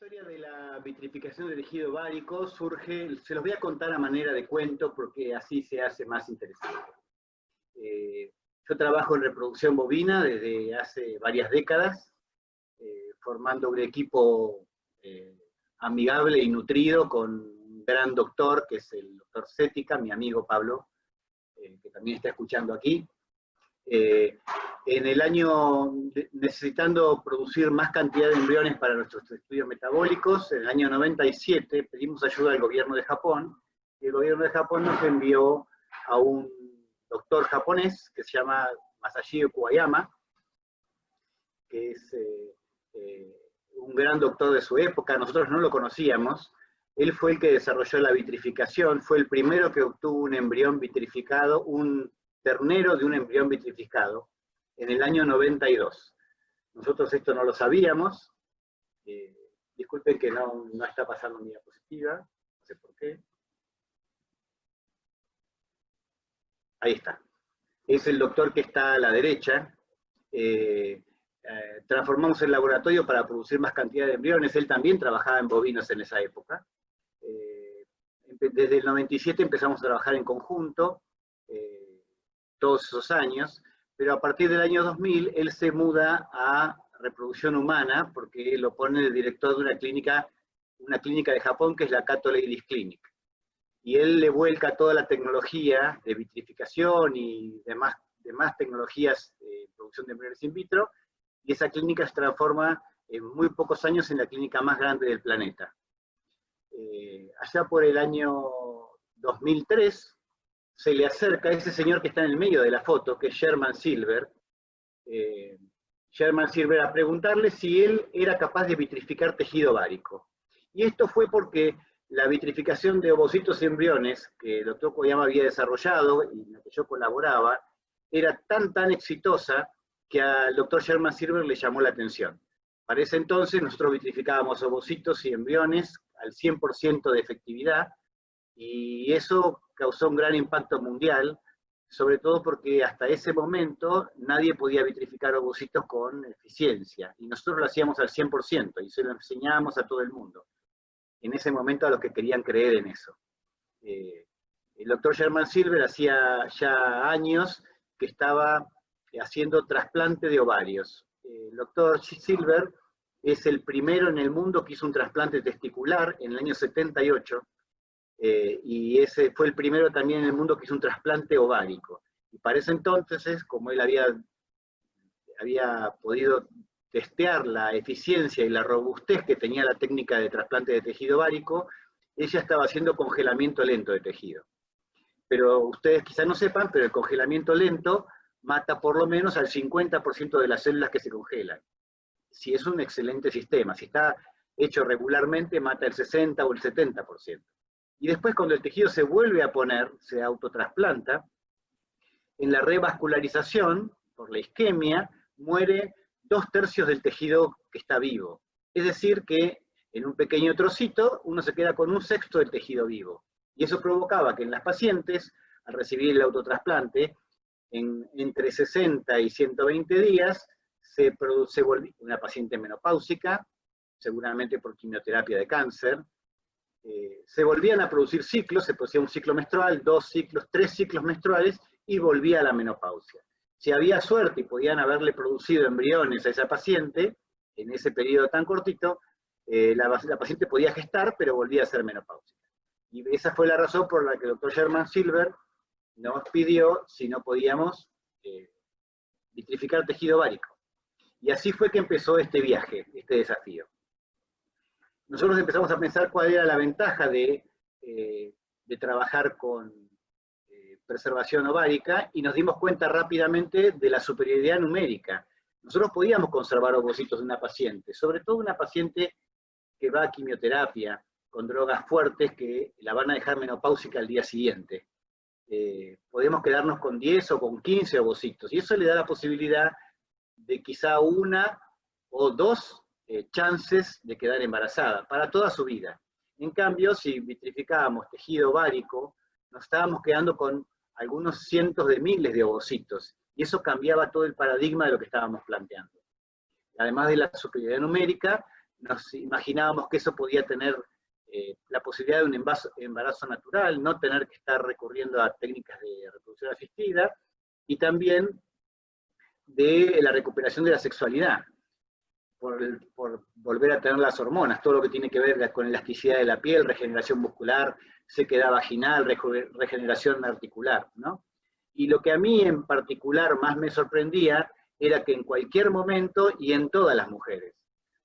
historia de la vitrificación de tejido ovárico surge, se los voy a contar a manera de cuento porque así se hace más interesante. Yo trabajo en reproducción bovina desde hace varias décadas, formando un equipo amigable y nutrido con un gran doctor, que es el doctor Cética, mi amigo Pablo, que también está escuchando aquí. En el año, necesitando producir más cantidad de embriones para nuestros estudios metabólicos, en el año 97 pedimos ayuda al gobierno de Japón, y el gobierno de Japón nos envió a un doctor japonés que se llama Masashiro Kuwayama, que es un gran doctor de su época. Nosotros no lo conocíamos. Él fue el que desarrolló la vitrificación, fue el primero que obtuvo un embrión vitrificado, un ternero de un embrión vitrificado, en el año 92. Nosotros esto no lo sabíamos. Disculpen que no está pasando mi diapositiva, no sé por qué. Ahí está. Es el doctor que está a la derecha. Transformamos el laboratorio para producir más cantidad de embriones. Él también trabajaba en bovinos en esa época. Desde el 97 empezamos a trabajar en conjunto, todos esos años, pero a partir del año 2000 él se muda a reproducción humana porque lo pone el director de una clínica de Japón que es la Kato Ladies Clinic. Y él le vuelca toda la tecnología de vitrificación y demás tecnologías de producción de embriones in vitro, y esa clínica se transforma en muy pocos años en la clínica más grande del planeta. Allá por el año 2003, se le acerca a ese señor que está en el medio de la foto, que es Sherman Silver, a preguntarle si él era capaz de vitrificar tejido ovárico. Y esto fue porque la vitrificación de ovocitos y embriones, que el doctor Koyama había desarrollado y en la que yo colaboraba, era tan exitosa que al doctor Sherman Silver le llamó la atención. Para ese entonces nosotros vitrificábamos ovocitos y embriones al 100% de efectividad, y eso causó un gran impacto mundial, sobre todo porque hasta ese momento nadie podía vitrificar ovocitos con eficiencia, y nosotros lo hacíamos al 100%, y se lo enseñábamos a todo el mundo. En ese momento a los que querían creer en eso. El doctor Sherman Silver hacía ya años que estaba haciendo trasplante de ovarios. El doctor Silver es el primero en el mundo que hizo un trasplante testicular en el año 78, y ese fue el primero también en el mundo que hizo un trasplante ovárico. Y para ese entonces, como él había podido testear la eficiencia y la robustez que tenía la técnica de trasplante de tejido ovárico, ella estaba haciendo congelamiento lento de tejido. Pero ustedes quizás no sepan, pero el congelamiento lento mata por lo menos al 50% de las células que se congelan. Si es un excelente sistema, si está hecho regularmente, mata el 60 o el 70%. Y después cuando el tejido se vuelve a poner, se autotrasplanta, en la revascularización, por la isquemia, muere 2/3 del tejido que está vivo. Es decir que en un pequeño trocito uno se queda con 1/6 del tejido vivo. Y eso provocaba que en las pacientes, al recibir el autotrasplante, entre 60 y 120 días, se volvía una paciente menopáusica, seguramente por quimioterapia de cáncer, se volvían a producir ciclos, se producía un ciclo menstrual, 2 ciclos, 3 ciclos menstruales, y volvía a la menopausia. Si había suerte y podían haberle producido embriones a esa paciente, en ese periodo tan cortito, la paciente podía gestar, pero volvía a ser menopáusica. Y esa fue la razón por la que el doctor Sherman Silver nos pidió si no podíamos vitrificar tejido ovárico. Y así fue que empezó este viaje, este desafío. Nosotros empezamos a pensar cuál era la ventaja de trabajar con preservación ovárica, y nos dimos cuenta rápidamente de la superioridad numérica. Nosotros podíamos conservar ovocitos de una paciente, sobre todo una paciente que va a quimioterapia, con drogas fuertes que la van a dejar menopáusica al día siguiente. Podemos quedarnos con 10 o con 15 ovocitos, y eso le da la posibilidad de quizá 1 o 2 chances de quedar embarazada, para toda su vida. En cambio, si vitrificábamos tejido ovárico, nos estábamos quedando con algunos cientos de miles de ovocitos, y eso cambiaba todo el paradigma de lo que estábamos planteando. Además de la superioridad numérica, nos imaginábamos que eso podía tener la posibilidad de un embarazo natural, no tener que estar recurriendo a técnicas de reproducción asistida, y también de la recuperación de la sexualidad, por volver a tener las hormonas, todo lo que tiene que ver con elasticidad de la piel, regeneración muscular, sequedad vaginal, regeneración articular, ¿no? Y lo que a mí en particular más me sorprendía era que en cualquier momento y en todas las mujeres,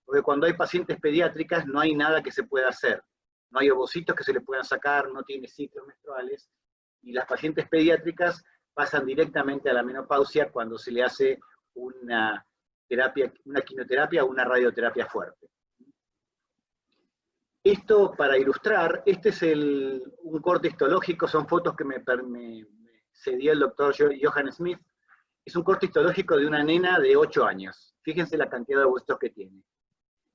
porque cuando hay pacientes pediátricas no hay nada que se pueda hacer, no hay ovocitos que se le puedan sacar, no tiene ciclos menstruales, y las pacientes pediátricas pasan directamente a la menopausia cuando se le hace una terapia, una quimioterapia o una radioterapia fuerte. Esto para ilustrar, este es un corte histológico, son fotos que me cedió el doctor Johan Smith. Es un corte histológico de una nena de 8 años. Fíjense la cantidad de ovocitos que tiene.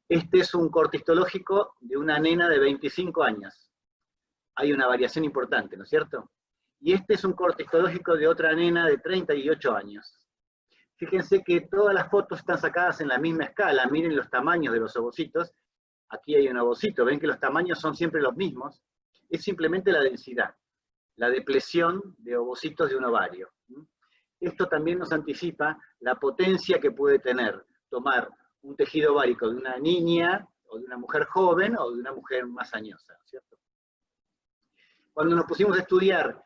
Este es un corte histológico de una nena de 25 años. Hay una variación importante, ¿no es cierto? Y este es un corte histológico de otra nena de 38 años. Fíjense que todas las fotos están sacadas en la misma escala. Miren los tamaños de los ovocitos. Aquí hay un ovocito. Ven que los tamaños son siempre los mismos. Es simplemente la densidad, la depresión de ovocitos de un ovario. Esto también nos anticipa la potencia que puede tener tomar un tejido ovárico de una niña, o de una mujer joven, o de una mujer más añosa, ¿cierto? Cuando nos pusimos a estudiar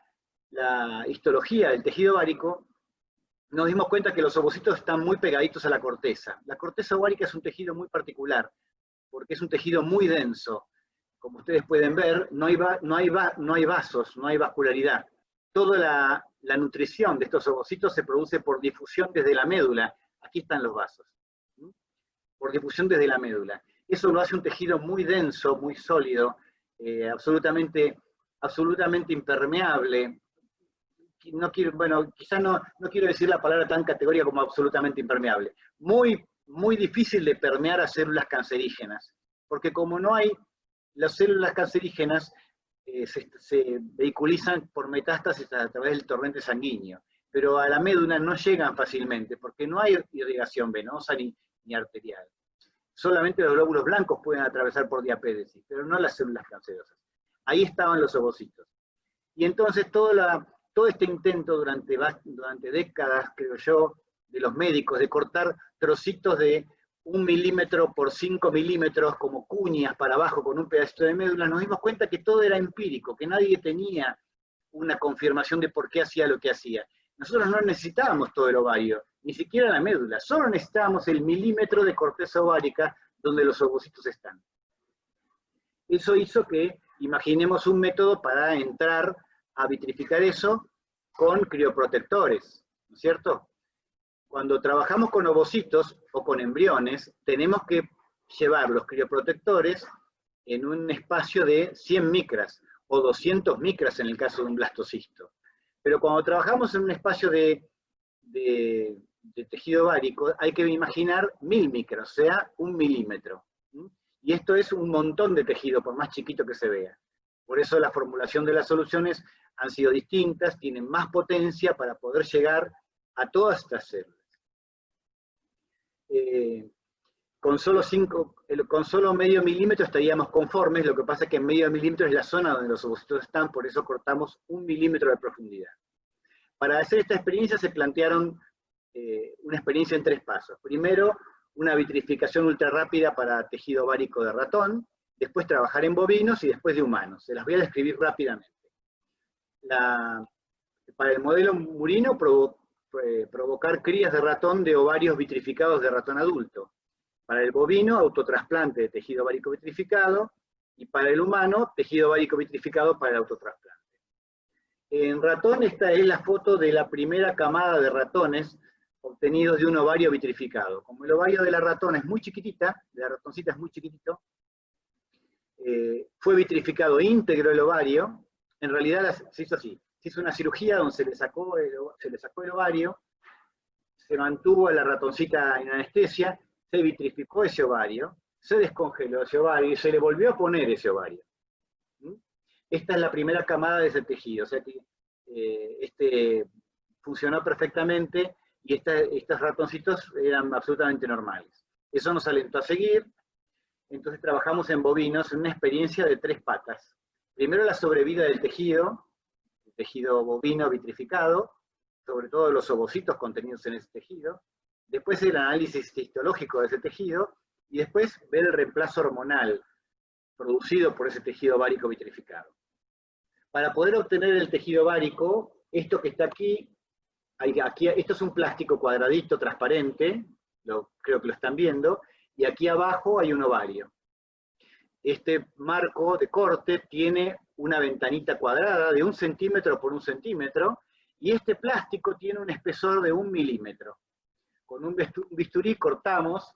la histología del tejido ovárico, nos dimos cuenta que los ovocitos están muy pegaditos a la corteza. La corteza ovárica es un tejido muy particular, porque es un tejido muy denso. Como ustedes pueden ver, no hay vasos, no hay vascularidad. Toda la nutrición de estos ovocitos se produce por difusión desde la médula. Aquí están los vasos. Por difusión desde la médula. Eso lo hace un tejido muy denso, muy sólido, absolutamente impermeable. No quiero, bueno, quizás no quiero decir la palabra tan categórica como absolutamente impermeable. Muy difícil de permear a células cancerígenas, porque como no hay, las células cancerígenas se vehiculizan por metástasis a través del torrente sanguíneo, pero a la médula no llegan fácilmente, porque no hay irrigación venosa ni arterial. Solamente los glóbulos blancos pueden atravesar por diapédesis, pero no las células cancerosas. Ahí estaban los ovocitos. Y entonces todo este intento durante décadas, creo yo, de los médicos, de cortar trocitos de 1 milímetro por 5 milímetros, como cuñas para abajo con un pedacito de médula, nos dimos cuenta que todo era empírico, que nadie tenía una confirmación de por qué hacía lo que hacía. Nosotros no necesitábamos todo el ovario, ni siquiera la médula, solo necesitábamos el milímetro de corteza ovárica donde los ovocitos están. Eso hizo que imaginemos un método para entrar a vitrificar eso con crioprotectores, ¿no es cierto? Cuando trabajamos con ovocitos o con embriones, tenemos que llevar los crioprotectores en un espacio de 100 micras o 200 micras en el caso de un blastocisto. Pero cuando trabajamos en un espacio de tejido ovárico, hay que imaginar 1000 micras, o sea, 1 milímetro. Y esto es un montón de tejido, por más chiquito que se vea. Por eso la formulación de las soluciones han sido distintas, tienen más potencia para poder llegar a todas estas células. Con solo medio milímetro estaríamos conformes, lo que pasa es que en medio milímetro es la zona donde los ovocitos están, por eso cortamos 1 milímetro de profundidad. Para hacer esta experiencia se plantearon una experiencia en 3 pasos. Primero, una vitrificación ultra rápida para tejido ovárico de ratón, después trabajar en bovinos y después de humanos. Se las voy a describir rápidamente. Para el modelo murino, provocar crías de ratón de ovarios vitrificados de ratón adulto. Para el bovino, autotrasplante de tejido ovárico vitrificado, y para el humano, tejido ovárico vitrificado para el autotrasplante. En ratón, esta es la foto de la primera camada de ratones obtenidos de un ovario vitrificado. Como el ovario de la ratona es muy chiquitita, de la ratoncita es muy chiquitito, fue vitrificado íntegro el ovario. En realidad se hizo así, se hizo una cirugía donde se le sacó el ovario, se mantuvo a la ratoncita en anestesia, se vitrificó ese ovario, se descongeló ese ovario y se le volvió a poner ese ovario. Esta es la primera camada de ese tejido, o sea que funcionó perfectamente y estos ratoncitos eran absolutamente normales. Eso nos alentó a seguir. entonces trabajamos en bovinos en una experiencia de 3 patas. Primero la sobrevida del tejido, el tejido bovino vitrificado, sobre todo los ovocitos contenidos en ese tejido, después el análisis histológico de ese tejido, y después ver el reemplazo hormonal producido por ese tejido ovárico vitrificado. Para poder obtener el tejido ovárico, esto que está aquí, esto es un plástico cuadradito transparente, creo que lo están viendo, y aquí abajo hay un ovario. Este marco de corte tiene una ventanita cuadrada de 1 centímetro por 1 centímetro, y este plástico tiene un espesor de 1 milímetro. Con un bisturí cortamos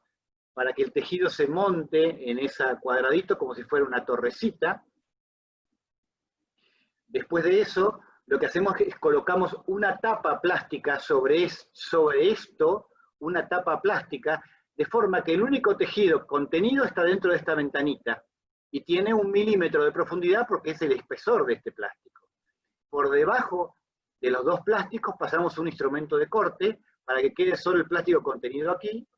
para que el tejido se monte en ese cuadradito como si fuera una torrecita. Después de eso, lo que hacemos es colocamos una tapa plástica sobre esto, una tapa plástica, de forma que el único tejido contenido está dentro de esta ventanita, y tiene 1 milímetro de profundidad porque es el espesor de este plástico. Por debajo de los 2 plásticos pasamos un instrumento de corte, para que quede solo el plástico contenido aquí,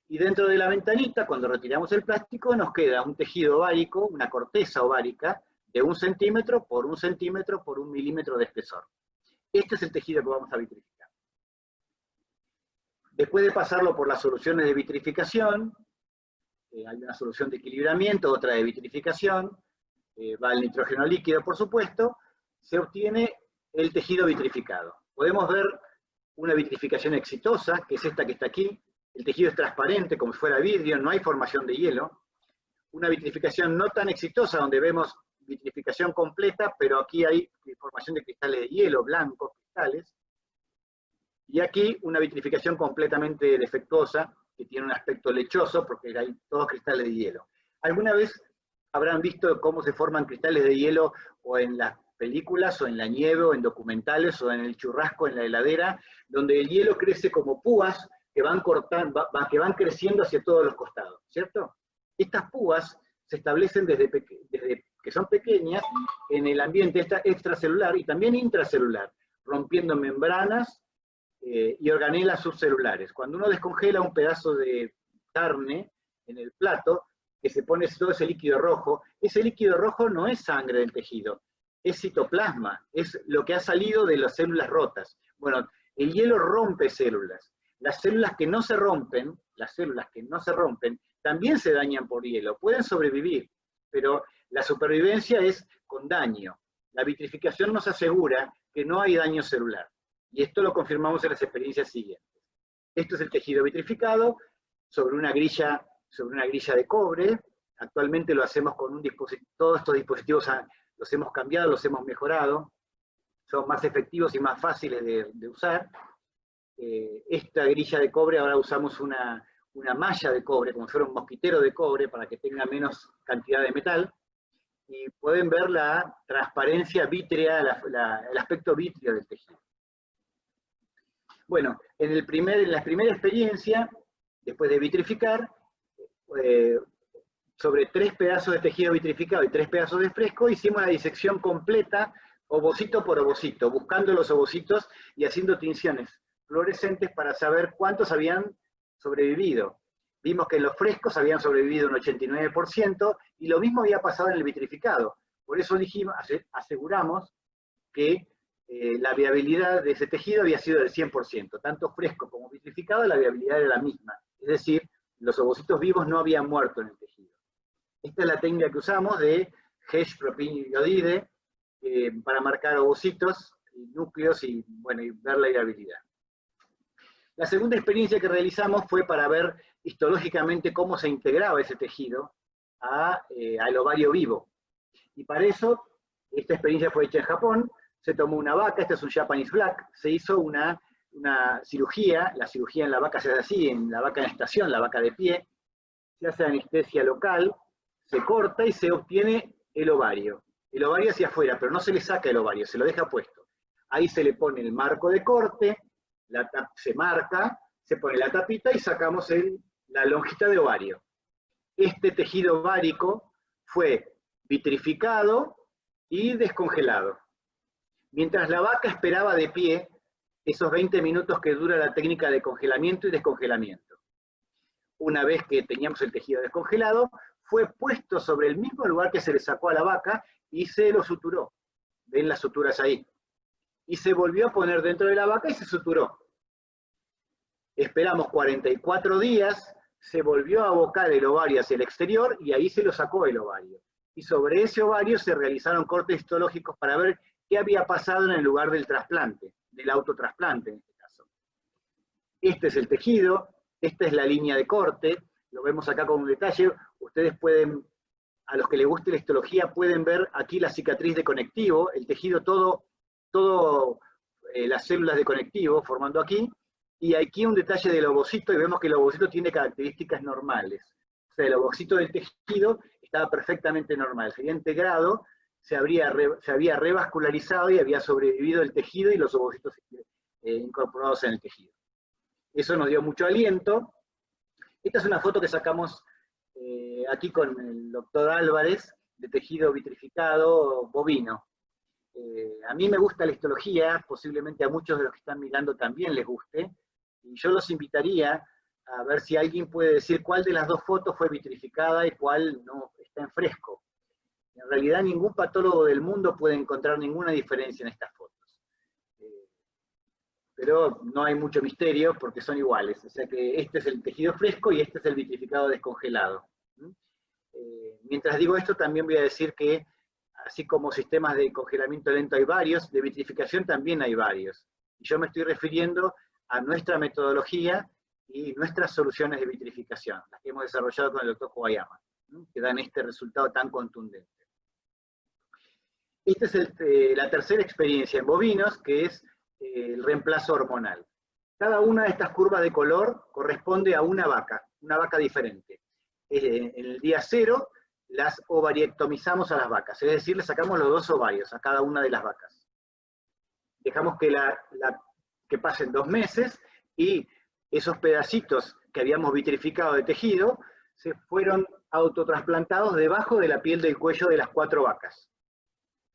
y dentro de la ventanita, cuando retiramos el plástico, nos queda un tejido ovárico, una corteza ovárica, de 1 centímetro por 1 centímetro por 1 milímetro de espesor. Este es el tejido que vamos a vitrificar. Después de pasarlo por las soluciones de vitrificación, hay una solución de equilibramiento, otra de vitrificación, va el nitrógeno líquido, por supuesto, se obtiene el tejido vitrificado. Podemos ver una vitrificación exitosa, que es esta que está aquí. El tejido es transparente, como si fuera vidrio, no hay formación de hielo. Una vitrificación no tan exitosa, donde vemos vitrificación completa, pero aquí hay formación de cristales de hielo, blancos, cristales. Y aquí una vitrificación completamente defectuosa, que tiene un aspecto lechoso, porque hay todos cristales de hielo. ¿Alguna vez habrán visto cómo se forman cristales de hielo o en las películas, o en la nieve, o en documentales, o en el churrasco, en la heladera, donde el hielo crece como púas que van que van creciendo hacia todos los costados, ¿cierto? Estas púas se establecen desde que son pequeñas en el ambiente extracelular y también intracelular, rompiendo membranas y organelas subcelulares. Cuando uno descongela un pedazo de carne en el plato, que se pone todo ese líquido rojo, ese líquido rojo no es sangre del tejido, es citoplasma, es lo que ha salido de las células rotas. Bueno, el hielo rompe células. Las células que no se rompen, también se dañan por hielo, pueden sobrevivir, pero la supervivencia es con daño. La vitrificación nos asegura que no hay daño celular, y esto lo confirmamos en las experiencias siguientes. Esto es el tejido vitrificado sobre una grilla de cobre. Actualmente lo hacemos con un dispositivo, todos estos dispositivos los hemos cambiado, los hemos mejorado, son más efectivos y más fáciles de usar. Esta grilla de cobre ahora usamos una malla de cobre, como si fuera un mosquitero de cobre, para que tenga menos cantidad de metal, y pueden ver la transparencia vítrea, el aspecto vítreo del tejido. Bueno, en la primera experiencia, después de vitrificar, sobre 3 pedazos de tejido vitrificado y 3 pedazos de fresco, hicimos la disección completa, ovocito por ovocito, buscando los ovocitos y haciendo tinciones fluorescentes para saber cuántos habían sobrevivido. Vimos que en los frescos habían sobrevivido un 89%, y lo mismo había pasado en el vitrificado. Por eso aseguramos que la viabilidad de ese tejido había sido del 100%. Tanto fresco como vitrificado, la viabilidad era la misma. Es decir, los ovocitos vivos no habían muerto en el tejido. Esta es la técnica que usamos de Hesch propiniodide para marcar ovocitos y núcleos y, bueno, y ver la viabilidad. La segunda experiencia que realizamos fue para ver histológicamente cómo se integraba ese tejido al ovario vivo. Y para eso, esta experiencia fue hecha en Japón. Se tomó una vaca, este es un Japanese Black, se hizo una cirugía. La cirugía en la vaca se hace así, en la vaca en estación, la vaca de pie, se hace anestesia local, se corta y se obtiene el ovario. El ovario hacia afuera, pero no se le saca el ovario, se lo deja puesto. Ahí se le pone el marco de corte, se marca, se pone la tapita y sacamos la lonjita de ovario. Este tejido ovárico fue vitrificado y descongelado. Mientras la vaca esperaba de pie, esos 20 minutos que dura la técnica de congelamiento y descongelamiento. una vez que teníamos el tejido descongelado, fue puesto sobre el mismo lugar que se le sacó a la vaca y se lo suturó. Ven las suturas ahí. Y se volvió a poner dentro de la vaca y se suturó. Esperamos 44 días, se volvió a abocar el ovario hacia el exterior y ahí se lo sacó el ovario. Y sobre ese ovario se realizaron cortes histológicos para ver qué había pasado en el lugar del trasplante, del autotrasplante en este caso. Este es el tejido, esta es la línea de corte, lo vemos acá con un detalle. Ustedes pueden, a los que les guste la histología, pueden ver aquí la cicatriz de conectivo, el tejido todo las células de conectivo formando aquí, y aquí un detalle del ovocito, y vemos que el ovocito tiene características normales. O sea, el ovocito del tejido estaba perfectamente normal, se había integrado, se había revascularizado y había sobrevivido el tejido y los ovocitos incorporados en el tejido. Eso nos dio mucho aliento. Esta es una foto que sacamos aquí con el doctor Álvarez, de tejido vitrificado bovino. A mí me gusta la histología, posiblemente a muchos de los que están mirando también les guste, y yo los invitaría a ver si alguien puede decir cuál de las dos fotos fue vitrificada y cuál no está en fresco. En realidad ningún patólogo del mundo puede encontrar ninguna diferencia en estas fotos. Pero no hay mucho misterio porque son iguales. O sea que este es el tejido fresco y este es el vitrificado descongelado. Mientras digo esto, también voy a decir que así como sistemas de congelamiento lento hay varios, de vitrificación también hay varios. Y yo me estoy refiriendo a nuestra metodología y nuestras soluciones de vitrificación, las que hemos desarrollado con el doctor Kobayama, que dan este resultado tan contundente. Esta es la tercera experiencia en bovinos, que es el reemplazo hormonal. Cada una de estas curvas de color corresponde a una vaca diferente. En el día 0 las ovariectomizamos a las vacas, es decir, le sacamos los 2 ovarios a cada una de las vacas. Dejamos que pasen 2 meses y esos pedacitos que habíamos vitrificado de tejido se fueron autotrasplantados debajo de la piel del cuello de las 4 vacas.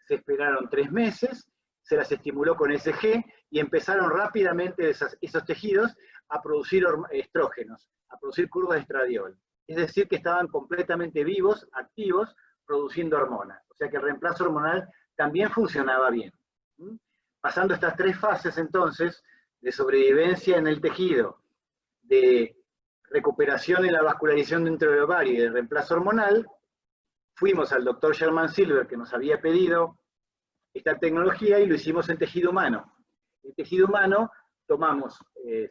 Se esperaron 3 meses, se las estimuló con SG y empezaron rápidamente esos tejidos a producir estrógenos, a producir curvas de estradiol. Es decir, que estaban completamente vivos, activos, produciendo hormonas. O sea que el reemplazo hormonal también funcionaba bien. Pasando estas 3 fases entonces, de sobrevivencia en el tejido, de recuperación en la vascularización dentro del ovario y de reemplazo hormonal, fuimos al doctor Sherman Silver, que nos había pedido esta tecnología, y lo hicimos en tejido humano. En tejido humano tomamos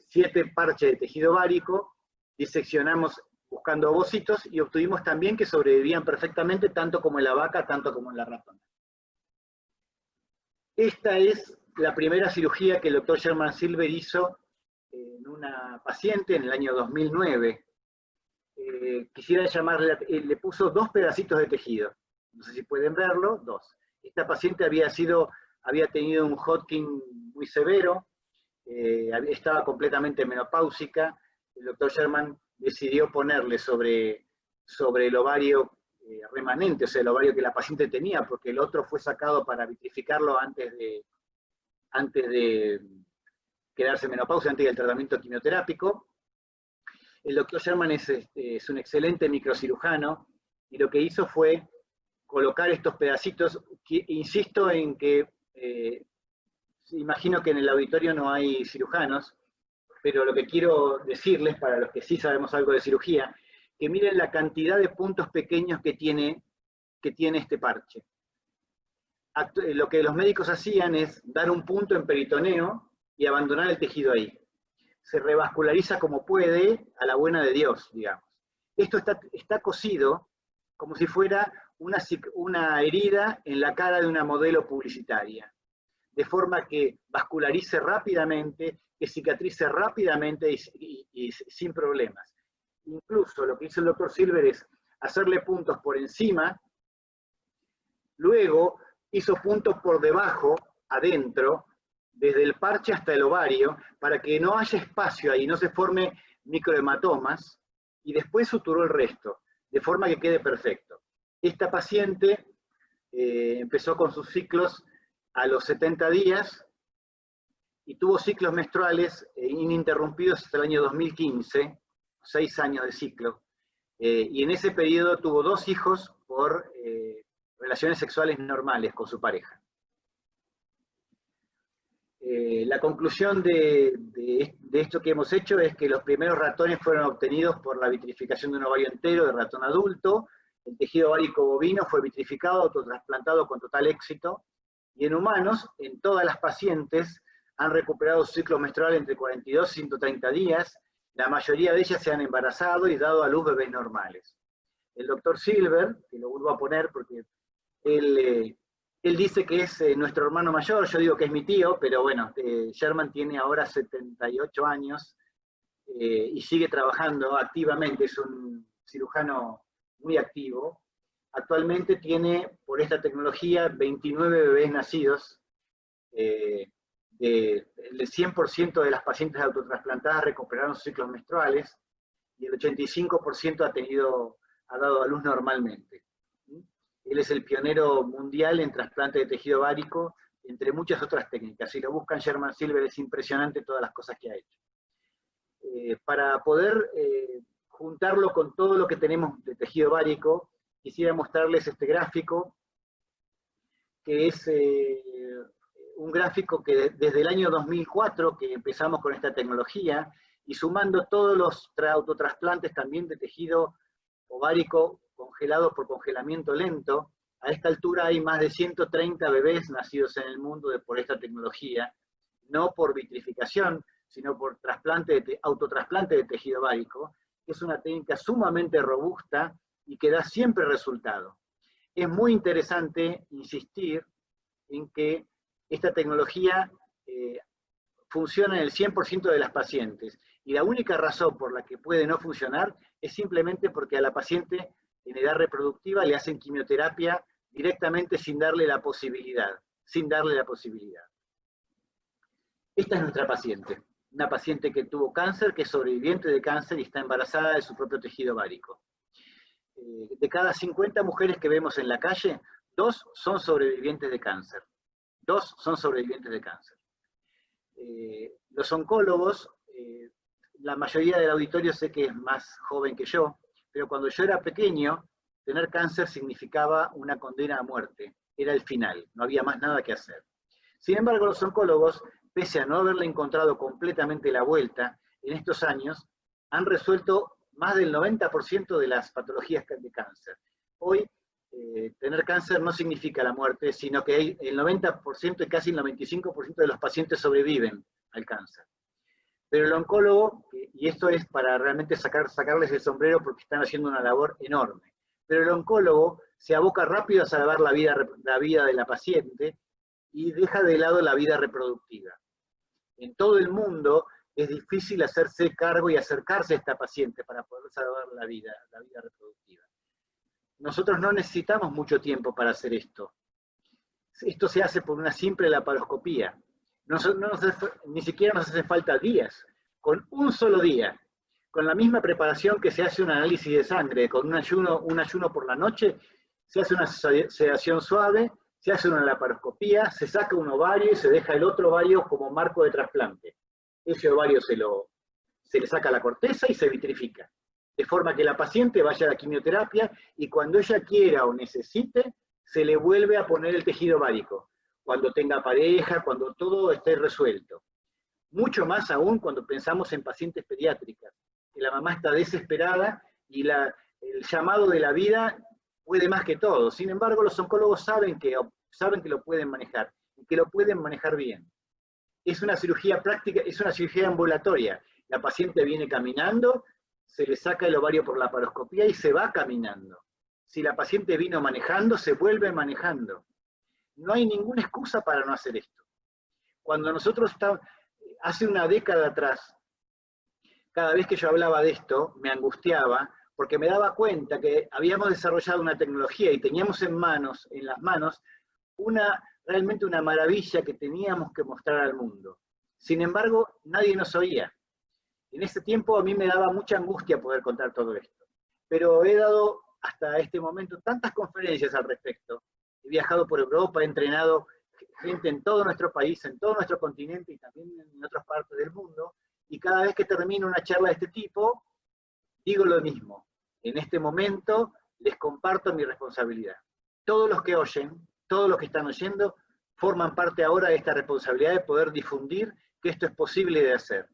7 parches de tejido ovárico, diseccionamos buscando ovocitos y obtuvimos también que sobrevivían perfectamente tanto como en la vaca, tanto como en la ratona. Esta es la primera cirugía que el doctor Sherman Silver hizo en una paciente en el año 2009. Quisiera llamarle, le puso 2 pedacitos de tejido. No sé si pueden verlo, 2. Esta paciente había tenido un Hodgkin muy severo, estaba completamente menopáusica. El doctor Sherman decidió ponerle sobre el ovario remanente, o sea, el ovario que la paciente tenía, porque el otro fue sacado para vitrificarlo antes de quedarse en menopausia, antes del tratamiento quimioterápico. El doctor Sherman es un excelente microcirujano, y lo que hizo fue colocar estos pedacitos, insisto en que, imagino que en el auditorio no hay cirujanos, pero lo que quiero decirles, para los que sí sabemos algo de cirugía, que miren la cantidad de puntos pequeños que tiene este parche. Lo que los médicos hacían es dar un punto en peritoneo y abandonar el tejido ahí. Se revasculariza como puede, a la buena de Dios, digamos. Esto está cosido como si fuera una herida en la cara de una modelo publicitaria, de forma que vascularice rápidamente, que cicatrice rápidamente y sin problemas. Incluso lo que hizo el doctor Silver es hacerle puntos por encima, luego hizo puntos por debajo, adentro, desde el parche hasta el ovario, para que no haya espacio ahí, no se forme microhematomas, y después suturó el resto, de forma que quede perfecto. Esta paciente empezó con sus ciclos a los 70 días, y tuvo ciclos menstruales ininterrumpidos hasta el año 2015, o 6 años de ciclo, y en ese periodo tuvo 2 hijos por relaciones sexuales normales con su pareja. La conclusión de esto que hemos hecho es que los primeros ratones fueron obtenidos por la vitrificación de un ovario entero de ratón adulto. El tejido ovárico bovino fue vitrificado, autotrasplantado con total éxito, y en humanos, en todas las pacientes, han recuperado su ciclo menstrual entre 42 y 130 días. La mayoría de ellas se han embarazado y dado a luz bebés normales. El doctor Silver, que lo vuelvo a poner porque él dice que es nuestro hermano mayor, yo digo que es mi tío, pero bueno, Sherman tiene ahora 78 años y sigue trabajando activamente, es un cirujano muy activo. Actualmente tiene, por esta tecnología, 29 bebés nacidos. El 100% de las pacientes autotrasplantadas recuperaron sus ciclos menstruales y el 85% ha dado a luz normalmente. Él es el pionero mundial en trasplante de tejido ovárico, entre muchas otras técnicas. Si lo buscan, Sherman Silver, es impresionante todas las cosas que ha hecho. Para poder juntarlo con todo lo que tenemos de tejido ovárico, quisiera mostrarles este gráfico, que es un gráfico que desde el año 2004, que empezamos con esta tecnología, y sumando todos los autotrasplantes también de tejido ovárico congelado por congelamiento lento, a esta altura hay más de 130 bebés nacidos en el mundo por esta tecnología, no por vitrificación, sino por autotrasplante de tejido ovárico, que es una técnica sumamente robusta y que da siempre resultado. Es muy interesante insistir en que esta tecnología funciona en el 100% de las pacientes, y la única razón por la que puede no funcionar es simplemente porque a la paciente en edad reproductiva le hacen quimioterapia directamente sin darle la posibilidad. Esta es nuestra paciente, una paciente que tuvo cáncer, que es sobreviviente de cáncer y está embarazada de su propio tejido ovárico. De cada 50 mujeres que vemos en la calle, 2 son sobrevivientes de cáncer. 2 son sobrevivientes de cáncer. Los oncólogos, la mayoría del auditorio sé que es más joven que yo, pero cuando yo era pequeño, tener cáncer significaba una condena a muerte. Era el final, no había más nada que hacer. Sin embargo, los oncólogos, pese a no haberle encontrado completamente la vuelta en estos años, han resuelto más del 90% de las patologías de cáncer. Hoy, tener cáncer no significa la muerte, sino que el 90% y casi el 95% de los pacientes sobreviven al cáncer. Pero el oncólogo, y esto es para realmente sacarles el sombrero porque están haciendo una labor enorme, pero el oncólogo se aboca rápido a salvar la vida de la paciente y deja de lado la vida reproductiva. En todo el mundo es difícil hacerse cargo y acercarse a esta paciente para poder salvar la vida reproductiva. Nosotros no necesitamos mucho tiempo para hacer esto. Esto se hace por una simple laparoscopía. Ni siquiera nos hace falta días. Con un solo día, con la misma preparación que se hace un análisis de sangre, con un ayuno por la noche, se hace una sedación suave, se hace una laparoscopía, se saca un ovario y se deja el otro ovario como marco de trasplante. Ese ovario se le saca la corteza y se vitrifica, de forma que la paciente vaya a la quimioterapia y cuando ella quiera o necesite, se le vuelve a poner el tejido ovárico, cuando tenga pareja, cuando todo esté resuelto. Mucho más aún cuando pensamos en pacientes pediátricas, que la mamá está desesperada y el llamado de la vida puede más que todo. Sin embargo, los oncólogos saben que lo pueden manejar, y que lo pueden manejar bien. Es una cirugía práctica, es una cirugía ambulatoria. La paciente viene caminando, se le saca el ovario por la laparoscopía y se va caminando. Si la paciente vino manejando, se vuelve manejando. No hay ninguna excusa para no hacer esto. Cuando nosotros hace una década atrás, cada vez que yo hablaba de esto, me angustiaba, porque me daba cuenta que habíamos desarrollado una tecnología y teníamos en las manos, realmente una maravilla que teníamos que mostrar al mundo. Sin embargo, nadie nos oía. En ese tiempo a mí me daba mucha angustia poder contar todo esto. Pero he dado hasta este momento tantas conferencias al respecto. He viajado por Europa, he entrenado gente en todo nuestro país, en todo nuestro continente y también en otras partes del mundo. Y cada vez que termino una charla de este tipo, digo lo mismo. En este momento les comparto mi responsabilidad. Todos los que oyen, todos los que están oyendo, forman parte ahora de esta responsabilidad de poder difundir que esto es posible de hacer.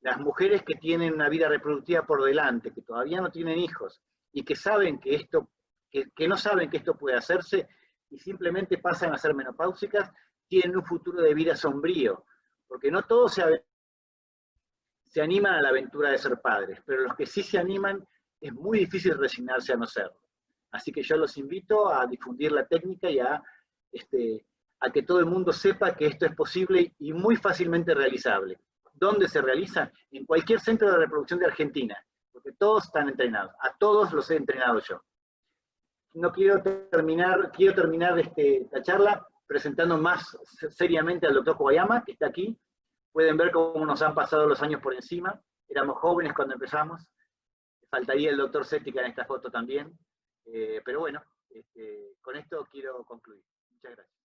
Las mujeres que tienen una vida reproductiva por delante, que todavía no tienen hijos, y que saben que esto, que no saben que esto puede hacerse, y simplemente pasan a ser menopáusicas, tienen un futuro de vida sombrío, porque no todos se animan a la aventura de ser padres, pero los que sí se animan, es muy difícil resignarse a no serlo. Así que yo los invito a difundir la técnica y a que todo el mundo sepa que esto es posible y muy fácilmente realizable. ¿Dónde se realiza? En cualquier centro de reproducción de Argentina, porque todos están entrenados, a todos los he entrenado yo. No quiero terminar esta charla presentando más seriamente al doctor Kobayama, que está aquí. Pueden ver cómo nos han pasado los años por encima. Éramos jóvenes cuando empezamos. Faltaría el doctor Cética en esta foto también. Pero bueno, con esto quiero concluir. Muchas gracias.